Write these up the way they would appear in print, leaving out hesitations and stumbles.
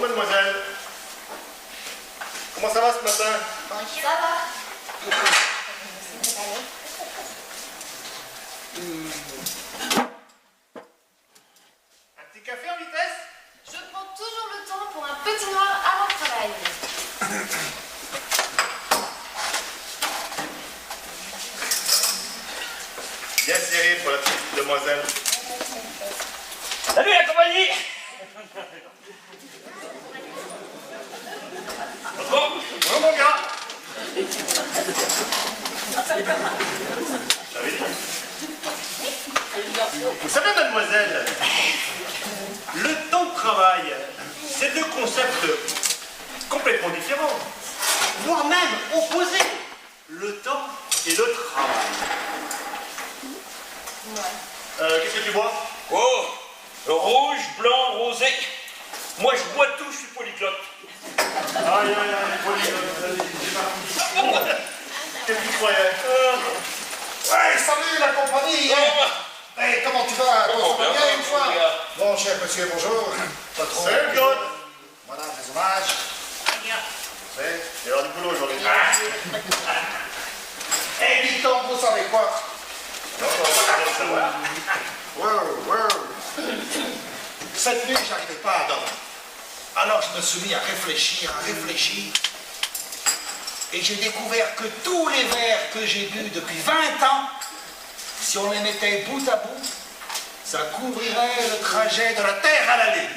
mademoiselle. Comment ça va ce matin? Ça va. Un petit café en vitesse? Je prends toujours le temps pour un petit noir avant le travail. Bien serré pour la petite demoiselle. Salut la compagnie. Bonjour mon gars. J'avais dit. Vous savez mademoiselle, le temps de travail, c'est deux concepts complètement différents, voire même opposés. Le temps et le travail. Qu'est-ce que tu bois? Oh, rouge, blanc, rosé. Moi je bois tout, je suis polyglotte. Aïe, polyglotte, j'ai pas compris. Qu'est-ce que tu croyais? Ouais, salut la compagnie! Hey, comment tu vas? Toi, ça va bien une fois? Bon, cher monsieur, bonjour. Pas trop. Salut Claude. Voilà, des hommages. C'est l'heure du boulot aujourd'hui. Eh, dites donc, vous savez quoi? Non, on va pas tarder de savoir. Wow. Cette nuit, j'arrivais pas à dormir. Alors, je me suis mis à réfléchir. Et j'ai découvert que tous les verres que j'ai bu depuis 20 ans, si on les mettait bout à bout, ça couvrirait le trajet de la Terre à la Lune.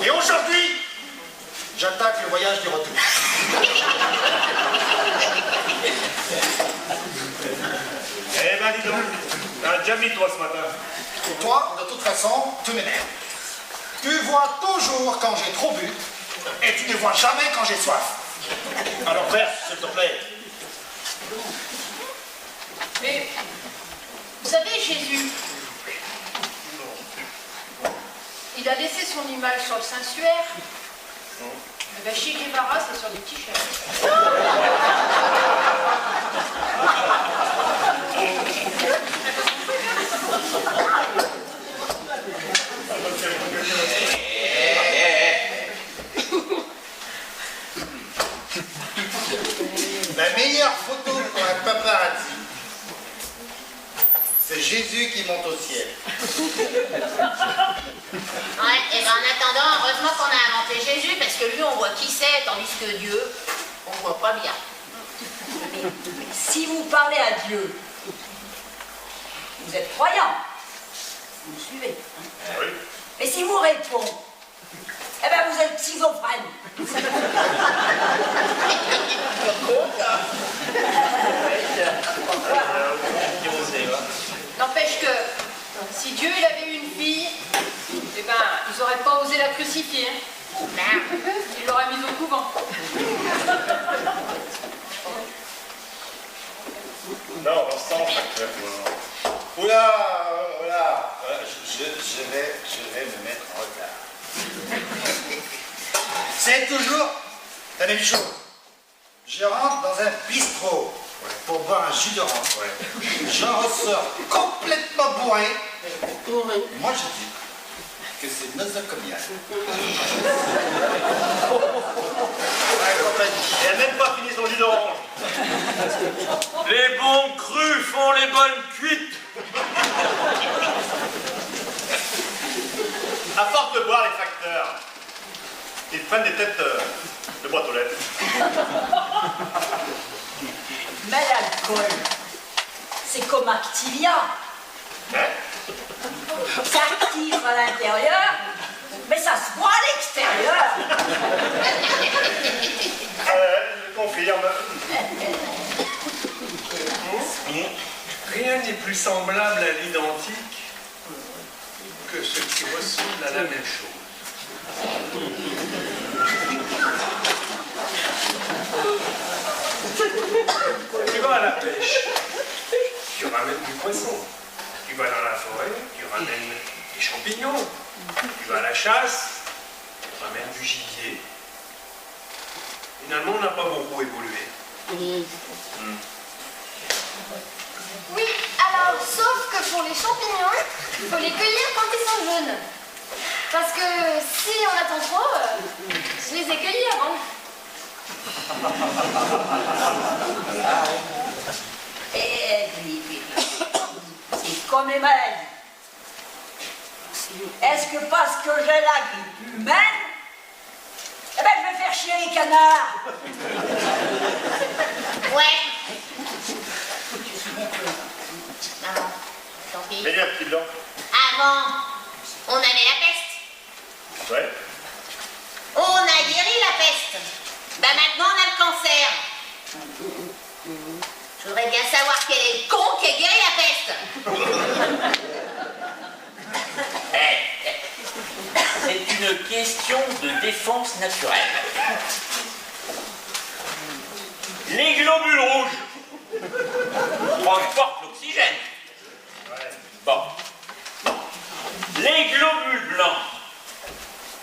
Et aujourd'hui, j'attaque le voyage du retour. Eh ben dis donc, t'as déjà mis toi ce matin. Toi, de toute façon, tu m'énerves. Tu vois toujours quand j'ai trop bu, et tu ne vois jamais quand j'ai soif. Alors verse, s'il te plaît. Mais, vous savez, Jésus, il a laissé son image sur le Saint-Suaire. Eh ben, Che Guevara, c'est sur des t-shirts. La meilleure photo pour un paparazzi, c'est Jésus qui monte au ciel. Ouais, et ben en attendant, heureusement qu'on a inventé Jésus, parce que lui, on voit qui c'est, tandis que Dieu, on voit pas bien. Si vous parlez à Dieu, vous êtes croyant, vous me suivez. Hein? Oui. Et si vous répond, eh bien vous êtes schizophrène. N'empêche que, si Dieu il avait eu une fille, eh ben, ils n'auraient pas osé la crucifier. Hein. Ils l'auraient mise au couvent. Non, on sent facteur. Oula, je vais me mettre en retard. C'est toujours la même chose. Je rentre dans un bistrot pour boire un jus d'orange. J'en ressors complètement bourré. Moi, je dis que c'est nosocomial. Elle n'a même pas fini son jus d'orange. Les bons crus font les bonnes cuites. À force de boire les facteurs, ils prennent des têtes de boîte aux lettres. Mais l'alcool, c'est comme Activia. Hein? Ça active à l'intérieur, mais ça se boit à l'extérieur. Je confirme. Rien n'est plus semblable à l'identique que ce qui ressemble à la même chose. Tu vas à la pêche, tu ramènes du poisson. Tu vas dans la forêt, tu ramènes des champignons. Tu vas à la chasse, tu ramènes du gibier. Finalement, on n'a pas beaucoup évolué. Oui, alors, sauf que pour les champignons, il faut les cueillir quand ils sont jaunes. Parce que si on attend trop, je les ai cueillis avant. C'est comme les maladies. Est-ce que parce que j'ai la grippe humaine, eh ben je vais faire chier les canards? Ouais. Non, tant pis. Mais petit blanc. Avant, on avait la peste. Ouais. On a guéri la peste. Bah maintenant, on a le cancer. Je voudrais bien savoir quel est le con qui a guéri la peste. C'est une question de défense naturelle. Les globules rouges transportent l'oxygène. Bon. Les globules blancs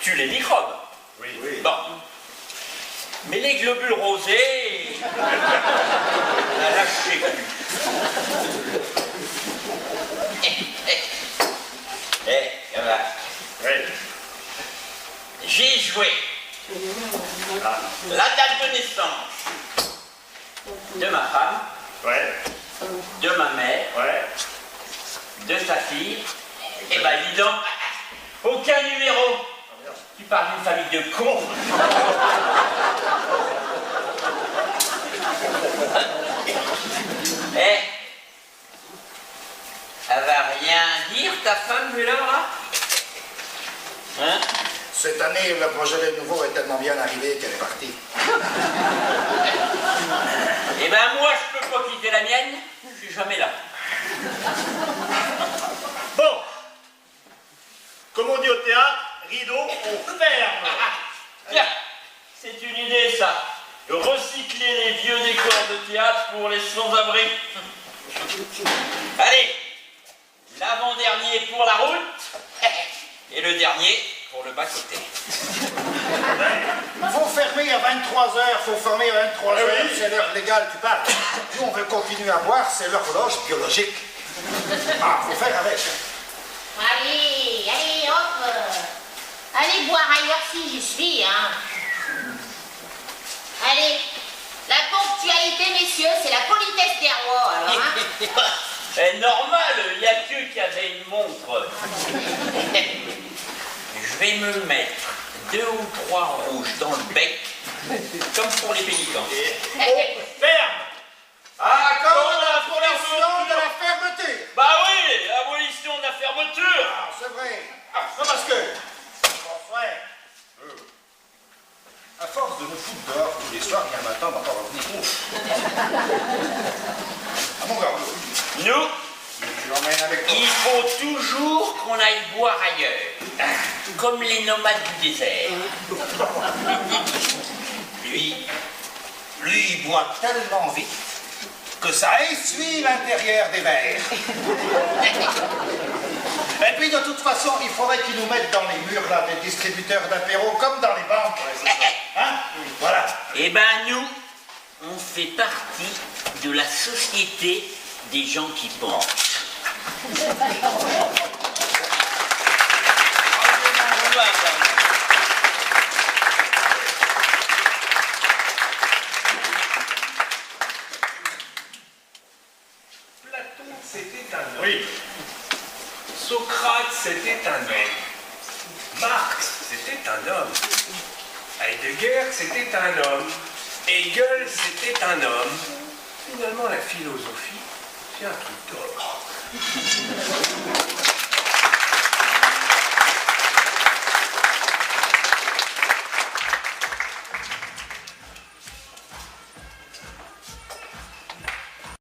tuent les microbes. Oui. Bon. Mais les globules rosés, la lâchez plus. Voilà. Oui. J'ai joué la date de naissance de ma femme, Ouais. de ma mère, Ouais. de sa fille. Et ben dis donc, aucun numéro. Tu parles d'une famille de cons. Elle va rien dire, ta femme, vu là, hein? Cette année, le projet de nouveau est tellement bien arrivé qu'elle est partie. Eh ben moi, je peux pas quitter la mienne, je suis jamais là. Bon. Comme on dit au théâtre, rideau, on ferme. Tiens, c'est une idée, ça. De recycler les vieux décors de théâtre pour les sans-abri. Allez, l'avant-dernier pour la route et le dernier pour le bas-côté. Faut fermer à 23h, faut fermer à 23h, oui. c'est l'heure légale, tu parles. Nous, on veut continuer à boire, c'est l'horloge biologique. Ah, faut faire avec. Allez, allez, hop. Allez boire ailleurs si j'y suis, hein. Allez, la ponctualité, messieurs, c'est la politesse des rois, alors, hein. C'est normal, il n'y a que qui avait une montre. Je vais me mettre 2 ou 3 rouges dans le bec, comme pour les pélicans. Ferme. Accord d'abolition de la fermeture. Bah oui, abolition de la fermeture. Ah, c'est vrai. Non, parce que, mon frère, à force de nous foutre dehors tous les soirs, il y a un matin, on va pas revenir. Ah, mon gars, Nous, tu l'emmènes avec toi. il faut toujours qu'on aille boire ailleurs, comme les nomades du désert. Lui, il boit tellement vite que ça essuie l'intérieur des verres. Et puis de toute façon, il faudrait qu'ils nous mettent dans les murs là des distributeurs d'apéro comme dans les banques. Hein? Voilà. Eh ben nous, on fait partie de la société des gens qui pensent. Platon, c'était un homme. Oui. Socrate, c'était un homme. Marx, c'était un homme. Heidegger, c'était un homme. Hegel, c'était un homme. Finalement, la philosophie, c'est un truc d'homme.